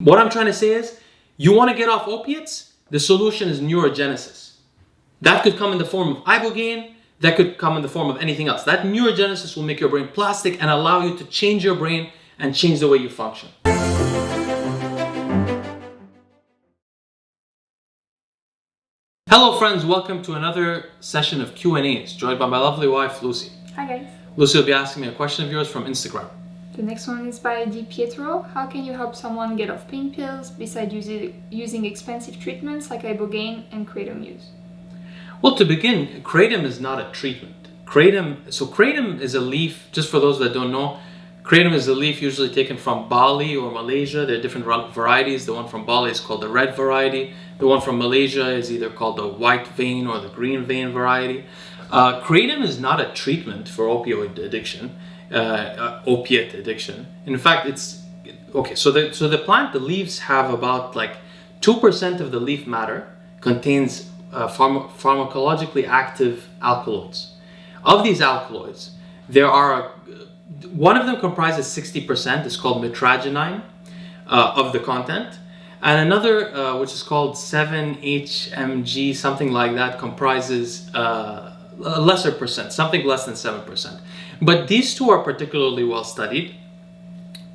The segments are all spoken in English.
What I'm trying to say is, you want to get off opiates? The solution is neurogenesis. That could come in the form of Ibogaine, that could come in the form of anything else. That neurogenesis will make your brain plastic and allow you to change your brain and change the way you function. Hello friends, welcome to another session of Q&As, joined by my lovely wife, Lucie. Hi guys. Lucie will be asking me a question of yours from Instagram. The next one is by Di Pietro. How can you help someone get off pain pills besides using expensive treatments like Ibogaine and kratom use? Well, to begin, kratom is not a treatment. Kratom is a leaf, just for those that don't know, kratom is a leaf usually taken from Bali or Malaysia. There are different varieties. The one from Bali is called the red variety. The one from Malaysia is either called the white vein or the green vein variety. Kratom is not a treatment for opioid addiction, opiate addiction. In fact, it's okay. So the plant, the leaves have about like 2% of the leaf matter contains pharmacologically active alkaloids. Of these alkaloids, there are one of them comprises 60%. It's called mitragynine of the content, and another which is called 7-HMG, something like that, comprises a lesser percent, something less than 7%. But these two are particularly well studied.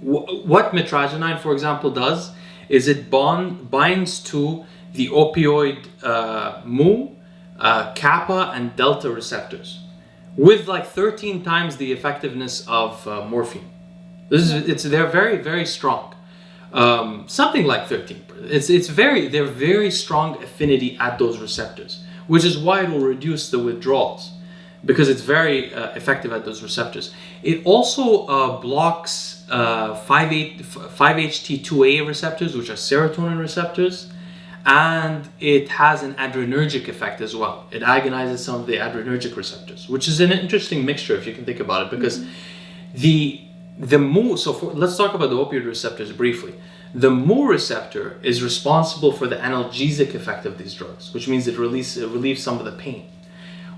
What mitragynine, for example, does is it binds to the opioid mu, kappa, and delta receptors with like 13 times the effectiveness of morphine. They're very, very strong. Something like 13. They're very strong affinity at those receptors, which is why it will reduce the withdrawals, because it's very effective at those receptors. It also blocks 5-HT2A receptors, which are serotonin receptors, and it has an adrenergic effect as well. It agonizes some of the adrenergic receptors, which is an interesting mixture if you can think about it, because the mu. Let's talk about the opioid receptors briefly. The mu receptor is responsible for the analgesic effect of these drugs, which means it relieves some of the pain.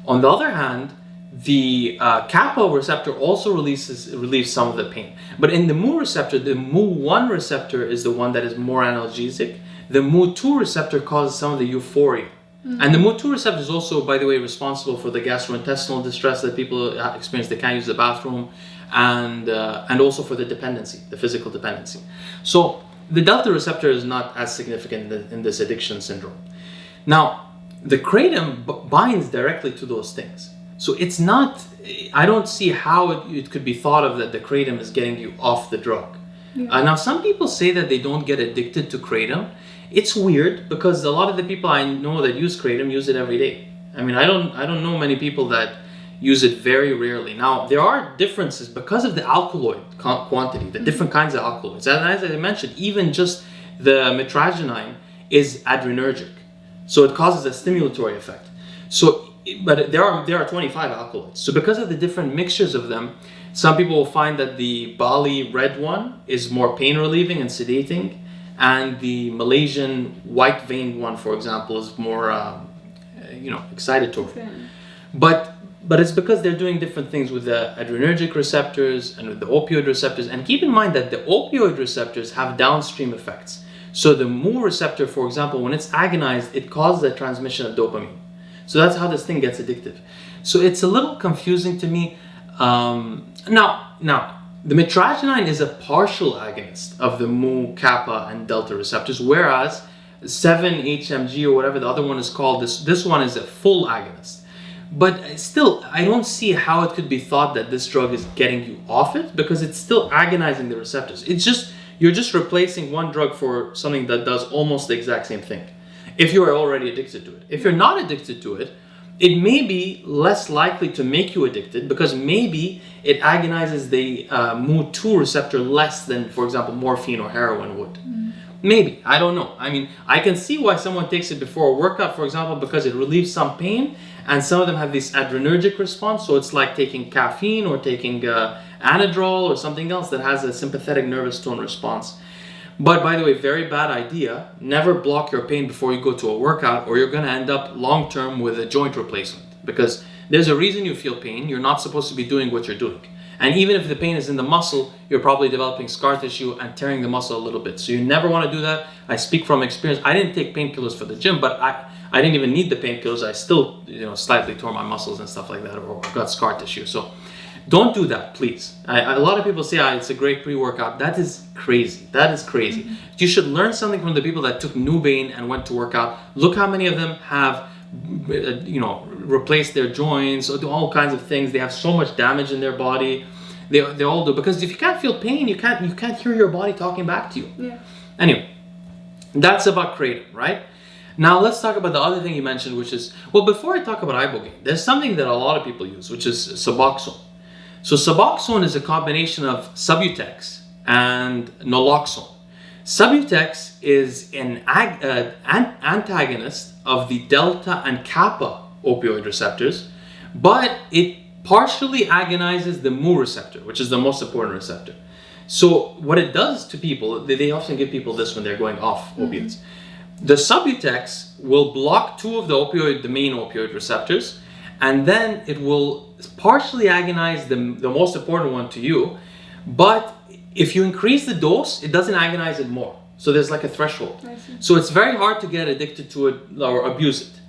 On the other hand, the kappa receptor also relieves some of the pain. But in the mu receptor, the mu1 receptor is the one that is more analgesic. The mu2 receptor causes some of the euphoria. And the mu2 receptor is also, by the way, responsible for the gastrointestinal distress that people experience. They can't use the bathroom, and also for the dependency, the physical dependency. So the delta receptor is not as significant in this addiction syndrome. Now, the kratom binds directly to those things. So it's not, I don't see how it could be thought of that the kratom is getting you off the drug. Yeah. Now, some people say that they don't get addicted to kratom. It's weird because a lot of the people I know that use kratom use it every day. I mean, I don't know many people that use it very rarely. Now, there are differences because of the alkaloid quantity, the different kinds of alkaloids. And as I mentioned, even just the mitragynine is adrenergic. So it causes a stimulatory effect. But there are 25 alkaloids. So because of the different mixtures of them, some people will find that the Bali red one is more pain relieving and sedating, and the Malaysian white vein one, for example, is more excitatory. Okay. But it's because they're doing different things with the adrenergic receptors and with the opioid receptors. And keep in mind that the opioid receptors have downstream effects. So the mu receptor, for example, when it's agonized, it causes the transmission of dopamine. So that's how this thing gets addictive. So it's a little confusing to me. Now, the mitragynine is a partial agonist of the mu, kappa, and delta receptors, whereas 7-HMG or whatever the other one is called, this one is a full agonist. But still, I don't see how it could be thought that this drug is getting you off it, because it's still agonizing the receptors. You're just replacing one drug for something that does almost the exact same thing, if you are already addicted to it. If you're not addicted to it, it may be less likely to make you addicted, because maybe it agonizes the mu2 receptor less than, for example, morphine or heroin would. Maybe, I don't know. I mean, I can see why someone takes it before a workout, for example, because it relieves some pain, and some of them have this adrenergic response, so it's like taking caffeine or taking Anadrol or something else that has a sympathetic nervous tone response. But by the way, very bad idea. Never block your pain before you go to a workout, or you're going to end up long-term with a joint replacement, because there's a reason you feel pain. You're not supposed to be doing what you're doing. And even if the pain is in the muscle, you're probably developing scar tissue and tearing the muscle a little bit. So you never want to do that. I speak from experience. I didn't take painkillers for the gym, but I didn't even need the painkillers. I still, slightly tore my muscles and stuff like that, or got scar tissue. So don't do that, please. A lot of people say, it's a great pre-workout. That is crazy. That is crazy. Mm-hmm. You should learn something from the people that took Nubain and went to work out. Look how many of them have, replaced their joints, or do all kinds of things. They have so much damage in their body. They all do, because if you can't feel pain, you can't hear your body talking back to you. Yeah. Anyway, that's about kratom, right? Now let's talk about the other thing you mentioned, which is, before I talk about Ibogaine, there's something that a lot of people use, which is Suboxone. So Suboxone is a combination of Subutex and naloxone. Subutex is an antagonist of the delta and kappa opioid receptors, but it partially agonizes the mu receptor, which is the most important receptor. So what it does to people, they often give people this when they're going off opiates. The Subutex will block two of the main opioid receptors, and then it will partially agonize the most important one to you. But if you increase the dose, it doesn't agonize it more. So there's like a threshold. So it's very hard to get addicted to it or abuse it.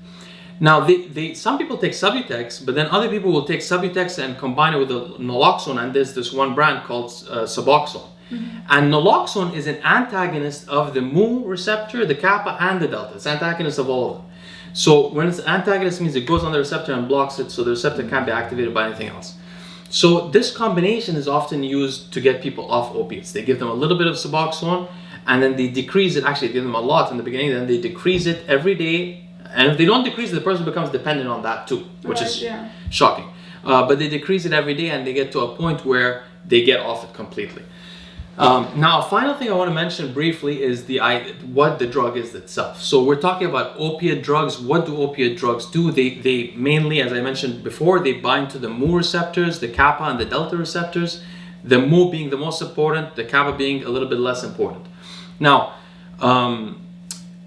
Now, some people take Subutex, but then other people will take Subutex and combine it with the naloxone, and there's this one brand called Suboxone. Mm-hmm. And naloxone is an antagonist of the mu receptor, the kappa, and the delta. It's antagonist of all of them. So when it's antagonist, means it goes on the receptor and blocks it, so the receptor can't be activated by anything else. So this combination is often used to get people off opiates. They give them a little bit of Suboxone, and then they decrease it. Actually, they give them a lot in the beginning, then they decrease it every day. And if they don't decrease it, the person becomes dependent on that too, which is shocking. But they decrease it every day, and they get to a point where they get off it completely. Now, a final thing I want to mention briefly is what the drug is itself. So we're talking about opiate drugs. What do opiate drugs do? They mainly, as I mentioned before, they bind to the mu receptors, the kappa and the delta receptors. The mu being the most important, the kappa being a little bit less important. Now,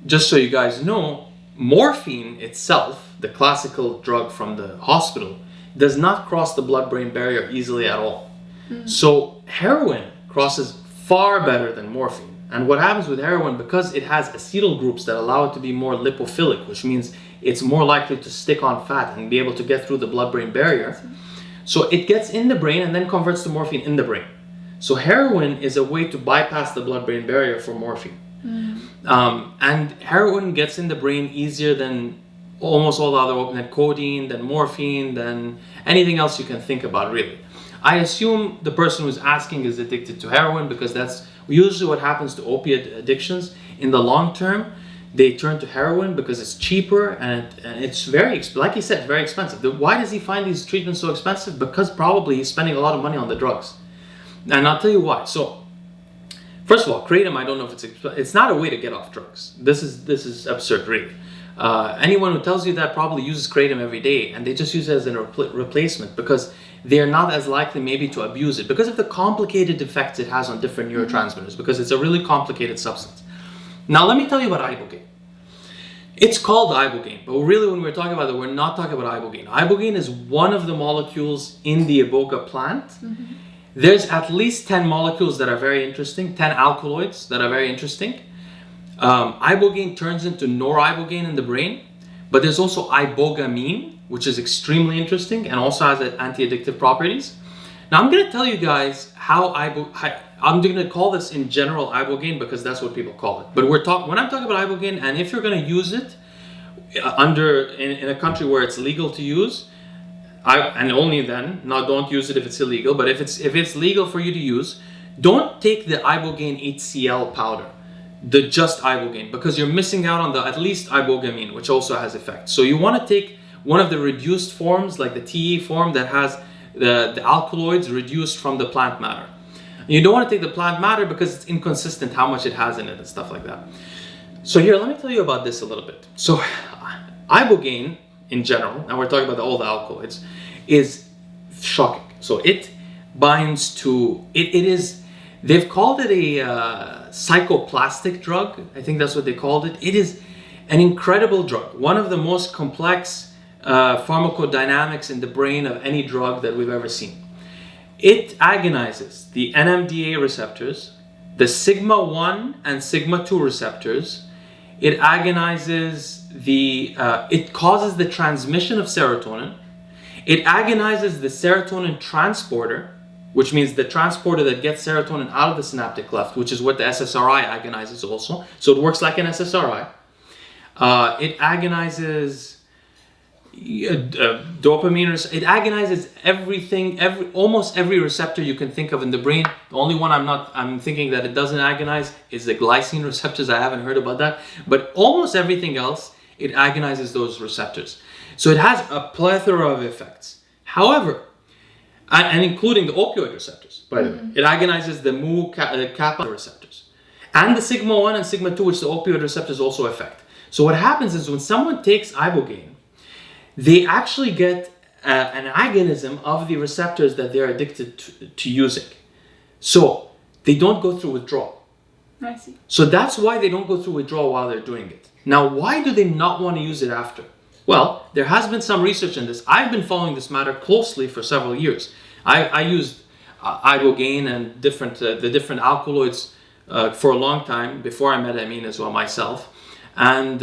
just so you guys know, morphine itself, the classical drug from the hospital, does not cross the blood-brain barrier easily at all. So heroin crosses far better than morphine. And what happens with heroin, because it has acetyl groups that allow it to be more lipophilic, which means it's more likely to stick on fat and be able to get through the blood-brain barrier. So it gets in the brain and then converts to morphine in the brain. So heroin is a way to bypass the blood-brain barrier for morphine. And heroin gets in the brain easier than almost all the other, than codeine, than morphine, than anything else you can think about, really. I assume the person who's asking is addicted to heroin, because that's usually what happens to opiate addictions. In the long term, they turn to heroin because it's cheaper and it's like he said, very expensive. Why does he find these treatments so expensive? Because probably he's spending a lot of money on the drugs. And I'll tell you why. So, first of all, kratom, I don't know if it's not a way to get off drugs. This is absurd, really. Anyone who tells you that probably uses kratom every day, and they just use it as a replacement because they're not as likely maybe to abuse it because of the complicated effects it has on different neurotransmitters, because it's a really complicated substance. Now, let me tell you about Ibogaine. It's called Ibogaine, but really when we're talking about it, we're not talking about Ibogaine. Ibogaine is one of the molecules in the Iboga plant. There's at least 10 molecules that are very interesting, 10 alkaloids that are very interesting. Ibogaine turns into noribogaine in the brain, but there's also ibogamine, which is extremely interesting and also has anti-addictive properties. Now I'm going to tell you guys how I'm going to call this in general Ibogaine because that's what people call it. But when I'm talking about Ibogaine, and if you're going to use it in a country where it's legal to use, and only then, now don't use it if it's illegal, but if it's legal for you to use, don't take the Ibogaine HCl powder, the just Ibogaine, because you're missing out on the at least ibogamine, which also has effect. So you want to take one of the reduced forms, like the TE form that has the alkaloids reduced from the plant matter. And you don't want to take the plant matter because it's inconsistent how much it has in it and stuff like that. So here, let me tell you about this a little bit. So Ibogaine in general, now we're talking about all the alkaloids, is shocking. So it binds to, they've called it a psychoplastic drug. I think that's what they called it. It is an incredible drug. One of the most complex pharmacodynamics in the brain of any drug that we've ever seen. It agonizes the NMDA receptors, the sigma 1 and sigma 2 receptors. It agonizes it causes the transmission of serotonin. It agonizes the serotonin transporter, which means the transporter that gets serotonin out of the synaptic cleft, which is what the SSRI agonizes also. So it works like an SSRI. It agonizes dopamine. It agonizes everything, almost every receptor you can think of in the brain. The only one I'm thinking that it doesn't agonize is the glycine receptors. I haven't heard about that, but almost everything else, it agonizes those receptors. So it has a plethora of effects. However, and including the opioid receptors, by the way, it agonizes the mu kappa receptors and the sigma 1 and sigma 2, which the opioid receptors also affect. So what happens is when someone takes Ibogaine, they actually get an agonism of the receptors that they're addicted to using. So they don't go through withdrawal. I see. So that's why they don't go through withdrawal while they're doing it. Now, why do they not want to use it after? Well, there has been some research in this. I've been following this matter closely for several years. I used Ibogaine and the different alkaloids for a long time before I met Amin as well myself. And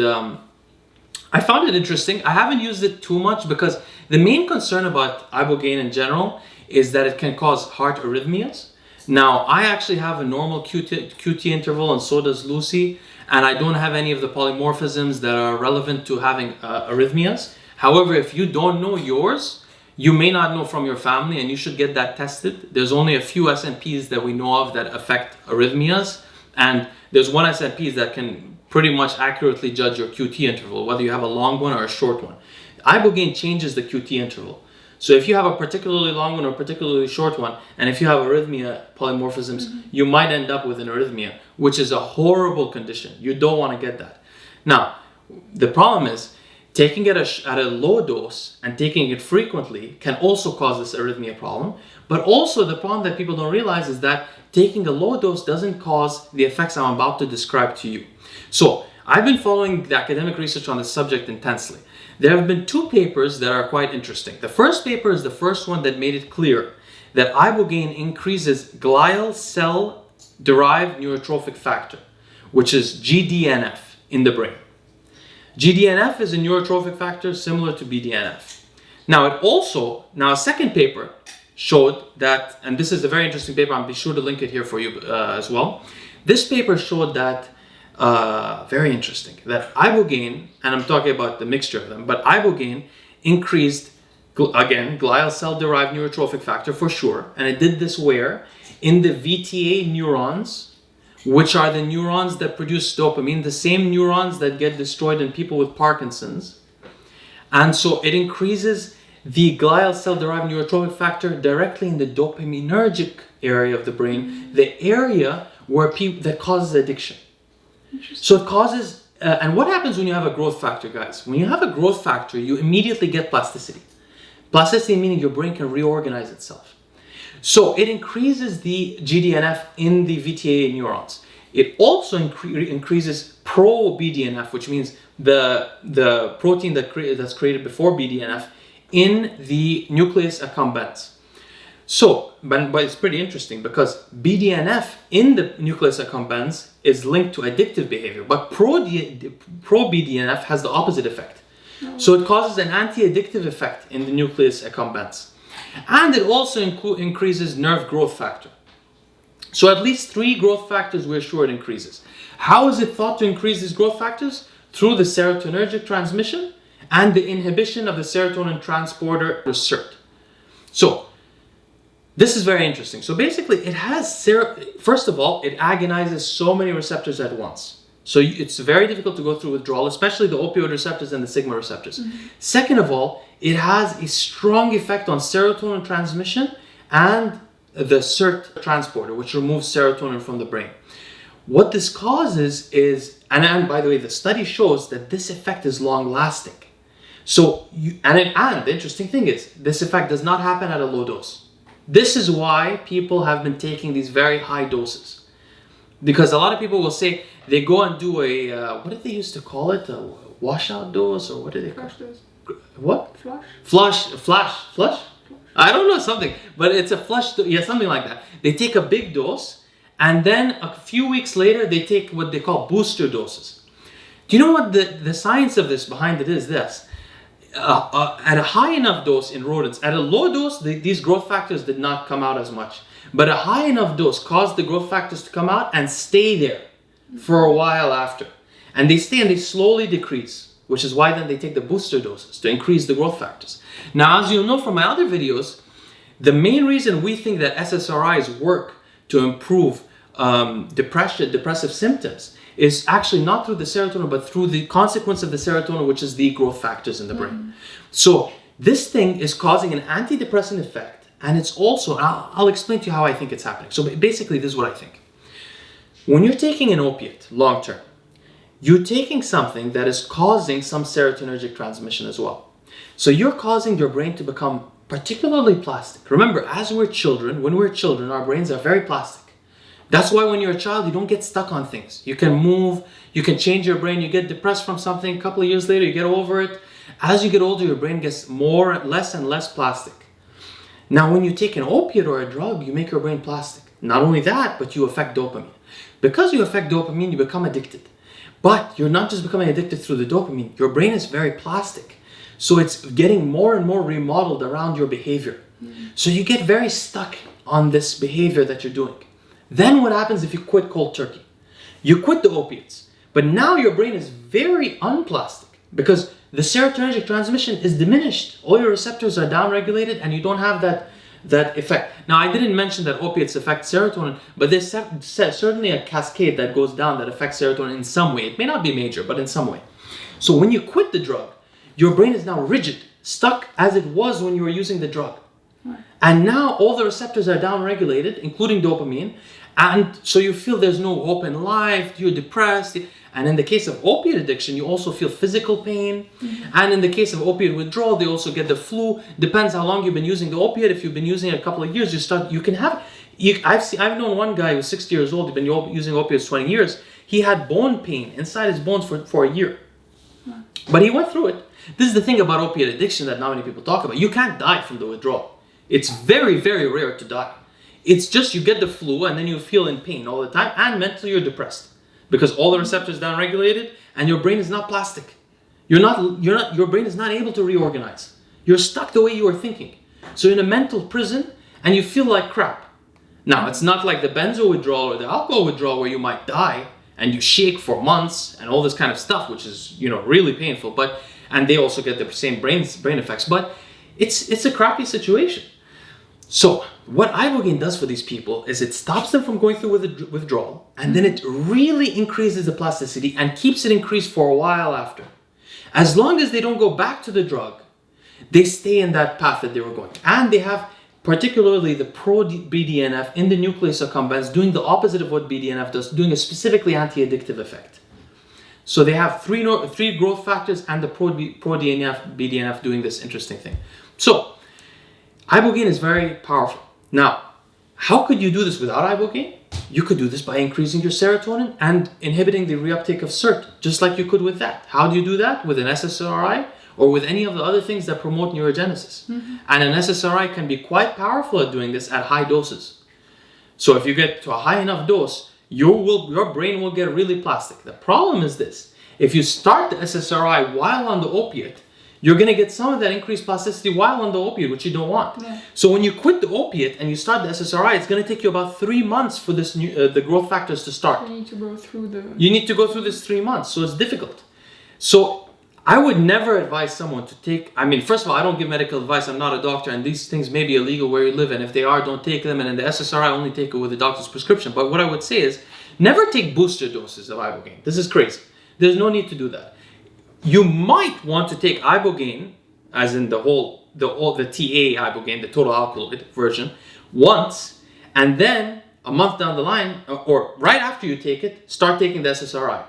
I found it interesting. I haven't used it too much because the main concern about Ibogaine in general is that it can cause heart arrhythmias. Now, I actually have a normal QT interval, and so does Lucie, and I don't have any of the polymorphisms that are relevant to having arrhythmias. However, if you don't know yours, you may not know from your family, and you should get that tested. There's only a few SNPs that we know of that affect arrhythmias, and there's one SNP that can pretty much accurately judge your QT interval, whether you have a long one or a short one. Ibogaine changes the QT interval. So if you have a particularly long one or a particularly short one, and if you have arrhythmia polymorphisms, you might end up with an arrhythmia, which is a horrible condition. You don't want to get that. Now, the problem is, taking it at a low dose and taking it frequently can also cause this arrhythmia problem. But also the problem that people don't realize is that taking a low dose doesn't cause the effects I'm about to describe to you. So I've been following the academic research on this subject intensely. There have been two papers that are quite interesting. The first paper is the first one that made it clear that Ibogaine increases glial cell-derived neurotrophic factor, which is GDNF in the brain. GDNF is a neurotrophic factor similar to BDNF. Now a second paper showed that, and this is a very interesting paper, I'll be sure to link it here for you as well. This paper showed that, very interesting, that Ibogaine, and I'm talking about the mixture of them, but Ibogaine increased, again, glial cell-derived neurotrophic factor for sure, and it did this where? In the VTA neurons, which are the neurons that produce dopamine, the same neurons that get destroyed in people with Parkinson's. And so it increases the glial cell-derived neurotrophic factor directly in the dopaminergic area of the brain, the area where that causes addiction. So it causes, and what happens when you have a growth factor, guys? When you have a growth factor, you immediately get plasticity. Plasticity meaning your brain can reorganize itself. So it increases the GDNF in the VTA neurons. It also increases pro-BDNF, which means the protein that's created before BDNF in the nucleus accumbens. So, but it's pretty interesting because BDNF in the nucleus accumbens is linked to addictive behavior, but pro-BDNF has the opposite effect. So it causes an anti-addictive effect in the nucleus accumbens. And it also increases nerve growth factor. So at least 3 growth factors we're sure it increases. How is it thought to increase these growth factors? Through the serotonergic transmission and the inhibition of the serotonin transporter SERT. So this is very interesting. So basically it has, first of all, it agonizes so many receptors at once. So it's very difficult to go through withdrawal, especially the opioid receptors and the sigma receptors. Second of all, it has a strong effect on serotonin transmission and the SERT transporter, which removes serotonin from the brain. What this causes is, and by the way, the study shows that this effect is long lasting. So, and the interesting thing is, this effect does not happen at a low dose. This is why people have been taking these very high doses. Because a lot of people will say, they go and do a, what did they used to call it? A washout dose, or what did they call it? Dose. What? Flush. Flush. I don't know, something, but it's a flush, yeah, something like that. They take a big dose, and then a few weeks later, they take what they call booster doses. Do you know what the science of this behind it is? This. At a high enough dose in rodents, at a low dose, these growth factors did not come out as much. But a high enough dose caused the growth factors to come out and stay there for a while after. And they stay and they slowly decrease, which is why then they take the booster doses to increase the growth factors. Now, as you'll know from my other videos, the main reason we think that SSRIs work to improve depressive symptoms is actually not through the serotonin, but through the consequence of the serotonin, which is the growth factors in the brain. So this thing is causing an antidepressant effect, and it's also, I'll explain to you how I think it's happening. So basically, this is what I think. When you're taking an opiate long term, you're taking something that is causing some serotonergic transmission as well. So you're causing your brain to become particularly plastic. Remember, as we're children, when we're children, our brains are very plastic. That's why when you're a child, you don't get stuck on things. You can move, you can change your brain, you get depressed from something, a couple of years later, you get over it. As you get older, your brain gets less and less plastic. Now, when you take an opiate or a drug, you make your brain plastic. Not only that, but you affect dopamine. Because you affect dopamine, you become addicted. But you're not just becoming addicted through the dopamine, your brain is very plastic. So it's getting more and more remodeled around your behavior. So you get very stuck on this behavior that you're doing. Then what happens if you quit cold turkey? You quit the opiates, but now your brain is very unplastic because the serotonergic transmission is diminished. All your receptors are downregulated and you don't have that effect. Now, I didn't mention that opiates affect serotonin, but there's certainly a cascade that goes down that affects serotonin in some way. It may not be major, but in some way. So when you quit the drug, your brain is now rigid, stuck as it was when you were using the drug. And now all the receptors are downregulated, including dopamine, and so you feel there's no hope in life, you're depressed. And in the case of opiate addiction, you also feel physical pain. And in the case of opiate withdrawal, they also get the flu. Depends how long you've been using the opiate. If you've been using it a couple of years, I've known one guy who's 60 years old, he's been using opiates 20 years. He had bone pain inside his bones for a year. But he went through it. This is the thing about opiate addiction that not many people talk about. You can't die from the withdrawal. It's very, very rare to die. It's just you get the flu and then you feel in pain all the time and mentally you're depressed because all the receptors downregulated and your brain is not plastic. Your brain is not able to reorganize. You're stuck the way you were thinking. So you're in a mental prison and you feel like crap. Now, it's not like the benzo withdrawal or the alcohol withdrawal where you might die and you shake for months and all this kind of stuff, which is, really painful. And they also get the same brain effects, but it's a crappy situation. So what Ibogaine does for these people is it stops them from going through with the withdrawal, and then it really increases the plasticity and keeps it increased for a while after. As long as they don't go back to the drug, they stay in that path that they were going. And they have particularly the pro-BDNF in the nucleus accumbens doing the opposite of what BDNF does, doing a specifically anti-addictive effect. So they have three growth factors and the pro-BDNF doing this interesting thing. So Ibogaine is very powerful. Now, how could you do this without Ibogaine? You could do this by increasing your serotonin and inhibiting the reuptake of SERT, just like you could with that. How do you do that? With an SSRI or with any of the other things that promote neurogenesis. And an SSRI can be quite powerful at doing this at high doses. So if you get to a high enough dose, your brain will get really plastic. The problem is this. If you start the SSRI while on the opiate, you're going to get some of that increased plasticity while on the opiate, which you don't want. So when you quit the opiate and you start the SSRI, it's going to take you about 3 months for this the growth factors to start. You need to go through this 3 months, so it's difficult. So I would never advise someone to take, first of all, I don't give medical advice, I'm not a doctor, and these things may be illegal where you live, and if they are, don't take them, and in the SSRI, only take it with a doctor's prescription. But what I would say is, never take booster doses of Ibogaine. This is crazy. There's no need to do that. You might want to take Ibogaine, as in the TA Ibogaine, the total alkaloid version, once, and then a month down the line, or right after you take it, start taking the SSRI.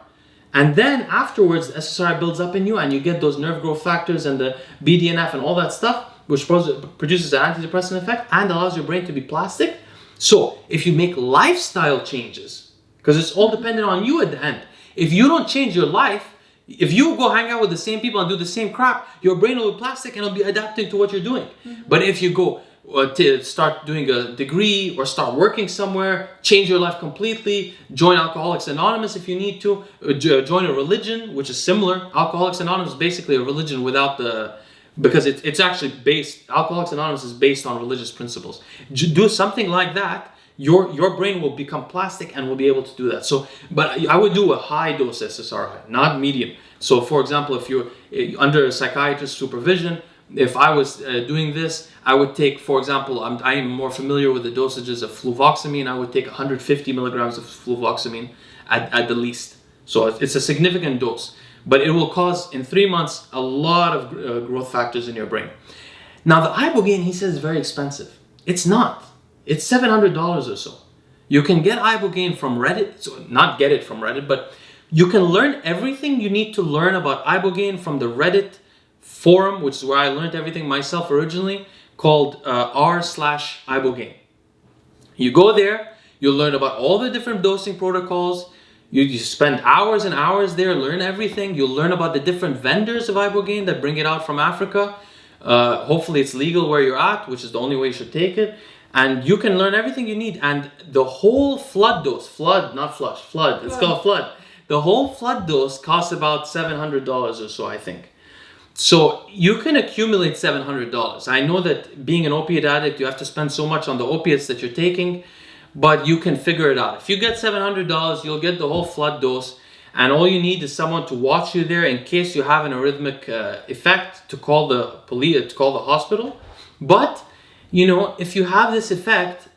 And then afterwards, the SSRI builds up in you and you get those nerve growth factors and the BDNF and all that stuff, which produces an antidepressant effect and allows your brain to be plastic. So if you make lifestyle changes, because it's all dependent on you at the end, if you don't change your life, if you go hang out with the same people and do the same crap, your brain will be plastic and it'll be adapting to what you're doing. But if you go to start doing a degree or start working somewhere, change your life completely, join Alcoholics Anonymous if you need to, join a religion, which is similar. Alcoholics Anonymous is basically a religion without because it's actually Alcoholics Anonymous is based on religious principles. Do something like that, your brain will become plastic and will be able to do that. So, but I would do a high dose SSRI, not medium. So for example, if you're under a psychiatrist supervision, if I was doing this, I would take, for example, I am more familiar with the dosages of fluvoxamine. I would take 150 milligrams of fluvoxamine at the least. So it's a significant dose, but it will cause in 3 months a lot of growth factors in your brain. Now the Ibogaine, he says, is very expensive. It's not. It's $700 or so. You can get Ibogaine from Reddit, so not get it from Reddit, but you can learn everything you need to learn about Ibogaine from the Reddit forum, which is where I learned everything myself originally, called r/Ibogaine. You go there, you'll learn about all the different dosing protocols. You spend hours and hours there, learn everything. You'll learn about the different vendors of Ibogaine that bring it out from Africa. Hopefully it's legal where you're at, which is the only way you should take it. And you can learn everything you need. And the whole flood dose, it's called flood. The whole flood dose costs about $700 or so, I think. So you can accumulate $700. I know that being an opiate addict, you have to spend so much on the opiates that you're taking, but you can figure it out. If you get $700, you'll get the whole flood dose, and all you need is someone to watch you there in case you have an arrhythmic effect, to call the police, to call the hospital. But you know, if you have this effect,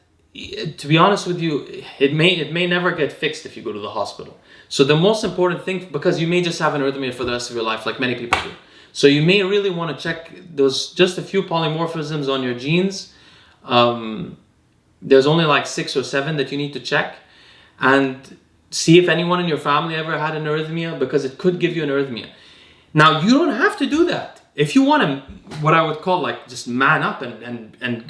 to be honest with you, it may never get fixed if you go to the hospital. So the most important thing, because you may just have an arrhythmia for the rest of your life, like many people do. So you may really want to check those, just a few polymorphisms on your genes. There's only like 6 or 7 that you need to check, and see if anyone in your family ever had an arrhythmia, because it could give you an arrhythmia. Now, you don't have to do that. If you want to, what I would call like just man up and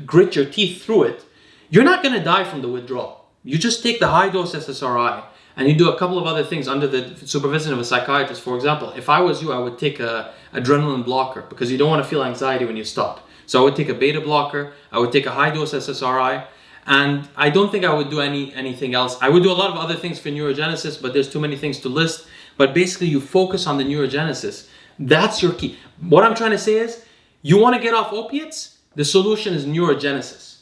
grit your teeth through it, you're not going to die from the withdrawal. You just take the high dose SSRI and you do a couple of other things under the supervision of a psychiatrist. For example, if I was you, I would take a adrenaline blocker, because you don't want to feel anxiety when you stop. So I would take a beta blocker, I would take a high dose SSRI, and I don't think I would do anything else. I would do a lot of other things for neurogenesis, but there's too many things to list. But basically you focus on the neurogenesis. That's your key. What I'm trying to say is, you want to get off opiates, the solution is neurogenesis.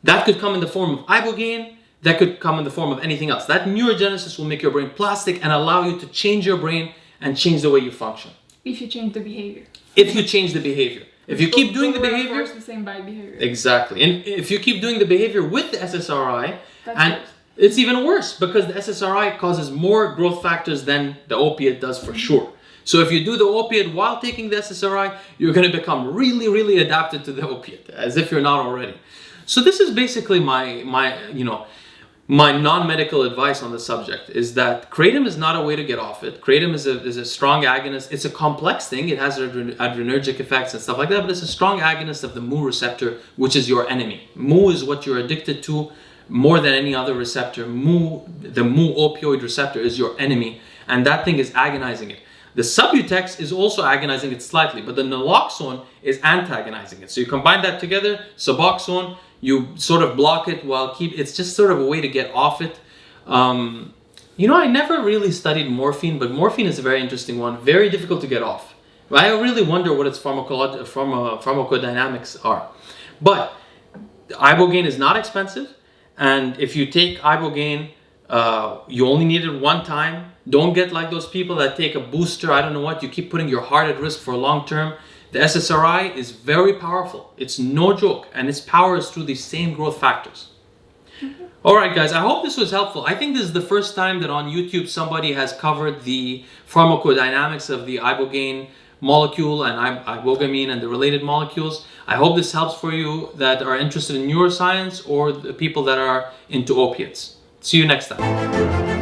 That could come in the form of Ibogaine, that could come in the form of anything else. That neurogenesis will make your brain plastic and allow you to change your brain and change the way you function. If you change the behavior. If you change the behavior. If you keep doing the behavior, the same by behavior. Exactly. And if you keep doing the behavior with the SSRI, That's it's even worse, because the SSRI causes more growth factors than the opiate does for sure. So if you do the opiate while taking the SSRI, you're going to become really, really adapted to the opiate, as if you're not already. So this is basically my non-medical advice on the subject, is that kratom is not a way to get off it. Kratom is a strong agonist. It's a complex thing. It has adrenergic effects and stuff like that, but it's a strong agonist of the mu receptor, which is your enemy. Mu is what you're addicted to more than any other receptor. The mu opioid receptor is your enemy, and that thing is agonizing it. The Subutex is also agonizing it slightly, but the naloxone is antagonizing it. So you combine that together, Suboxone, you sort of block it it's just sort of a way to get off it. I never really studied morphine, but morphine is a very interesting one, very difficult to get off. I really wonder what its pharmacodynamics are. But Ibogaine is not expensive, and if you take Ibogaine, you only need it one time. Don't get like those people that take a booster, I don't know what, you keep putting your heart at risk for a long term. The SSRI is very powerful. It's no joke, and its power is through these same growth factors. All right, guys, I hope this was helpful. I think this is the first time that on YouTube somebody has covered the pharmacodynamics of the Ibogaine molecule and ibogamine and the related molecules. I hope this helps for you that are interested in neuroscience or the people that are into opiates. See you next time.